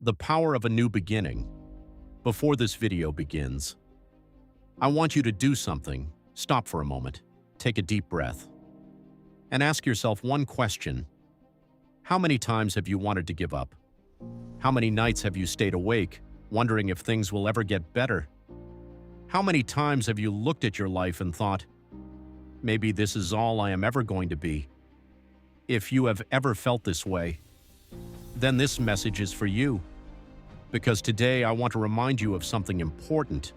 The power of a new beginning. Before this video begins, I want you to do something. Stop for a moment, take a deep breath, and ask yourself one question. How many times have you wanted to give up? How many nights have you stayed awake, wondering if things will ever get better? How many times have you looked at your life and thought, maybe this is all I am ever going to be? If you have ever felt this way, then this message is for you. Because today I want to remind you of something important.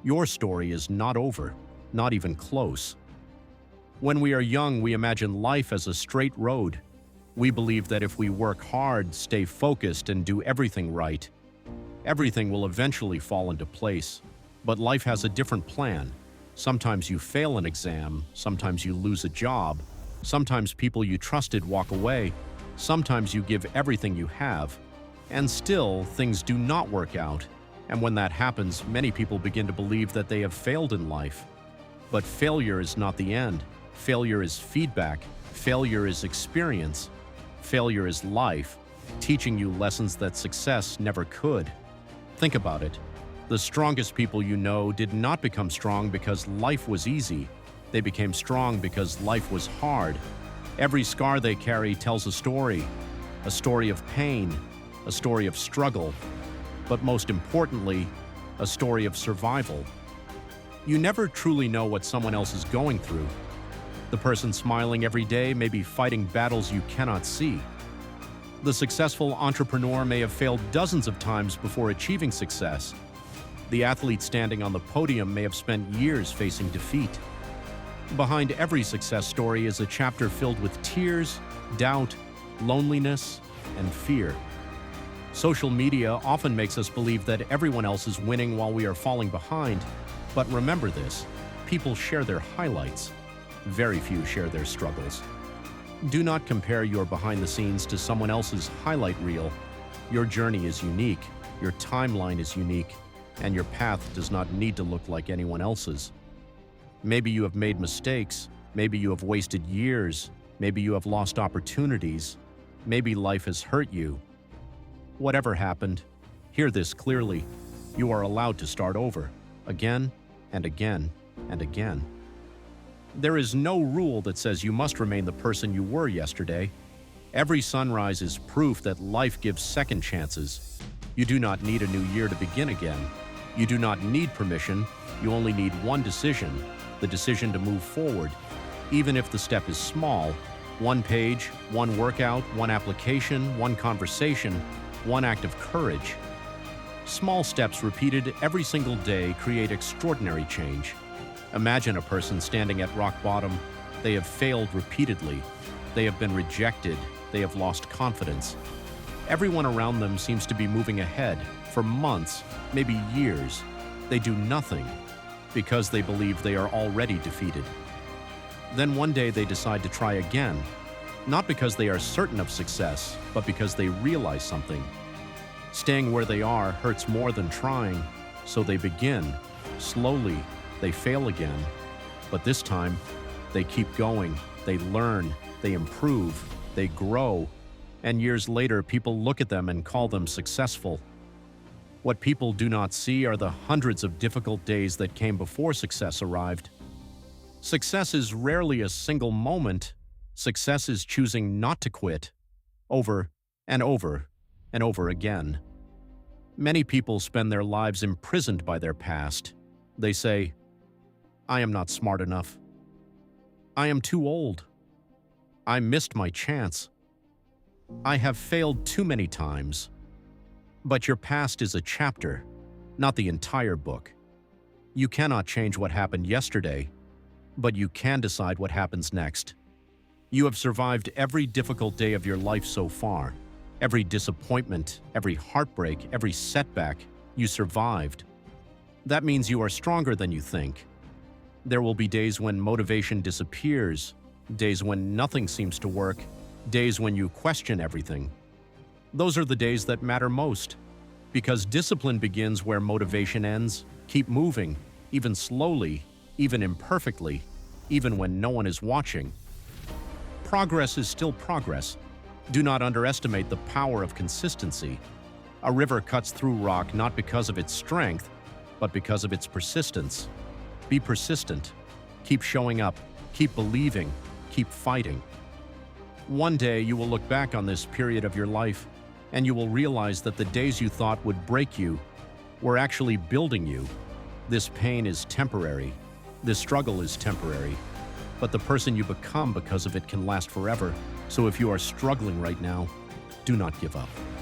Your story is not over, not even close. When we are young, we imagine life as a straight road. We believe that if we work hard, stay focused, and do everything right, everything will eventually fall into place. But life has a different plan. Sometimes you fail an exam, sometimes you lose a job, sometimes people you trusted walk away, sometimes you give everything you have, and still things do not work out. And when that happens, many people begin to believe that they have failed in life. But failure is not the end. Failure is feedback. Failure is experience. Failure is life, teaching you lessons that success never could. Think about it. The strongest people you know did not become strong because life was easy. They became strong because life was hard. Every scar they carry tells a story of pain, a story of struggle, but most importantly, a story of survival. You never truly know what someone else is going through. The person smiling every day may be fighting battles you cannot see. The successful entrepreneur may have failed dozens of times before achieving success. The athlete standing on the podium may have spent years facing defeat. Behind every success story is a chapter filled with tears, doubt, loneliness, and fear. Social media often makes us believe that everyone else is winning while we are falling behind. But remember this, people share their highlights. Very few share their struggles. Do not compare your behind the scenes to someone else's highlight reel. Your journey is unique, your timeline is unique, and your path does not need to look like anyone else's. Maybe you have made mistakes, maybe you have wasted years, maybe you have lost opportunities, maybe life has hurt you. Whatever happened, hear this clearly. You are allowed to start over, again and again and again. There is no rule that says you must remain the person you were yesterday. Every sunrise is proof that life gives second chances. You do not need a new year to begin again. You do not need permission. You only need one decision, the decision to move forward. Even if the step is small, one page, one workout, one application, one conversation, one act of courage. Small steps repeated every single day create extraordinary change. Imagine a person standing at rock bottom. They have failed repeatedly. They have been rejected. They have lost confidence. Everyone around them seems to be moving ahead for months, maybe years. They do nothing because they believe they are already defeated. Then one day they decide to try again, not because they are certain of success, but because they realize something. Staying where they are hurts more than trying, so they begin. Slowly, they fail again, but this time, they keep going, they learn, they improve, they grow, and years later, people look at them and call them successful. What people do not see are the hundreds of difficult days that came before success arrived. Success is rarely a single moment. Success is choosing not to quit, over and over and over again. Many people spend their lives imprisoned by their past. They say, I am not smart enough. I am too old. I missed my chance. I have failed too many times. But your past is a chapter, not the entire book. You cannot change what happened yesterday, but you can decide what happens next. You have survived every difficult day of your life so far. Every disappointment, every heartbreak, every setback, you survived. That means you are stronger than you think. There will be days when motivation disappears, days when nothing seems to work, days when you question everything. Those are the days that matter most, because discipline begins where motivation ends. Keep moving, even slowly, even imperfectly, even when no one is watching. Progress is still progress. Do not underestimate the power of consistency. A river cuts through rock not because of its strength, but because of its persistence. Be persistent. Keep showing up. Keep believing. Keep fighting. One day you will look back on this period of your life and you will realize that the days you thought would break you were actually building you. This pain is temporary. This struggle is temporary. But the person you become because of it can last forever. So if you are struggling right now, do not give up.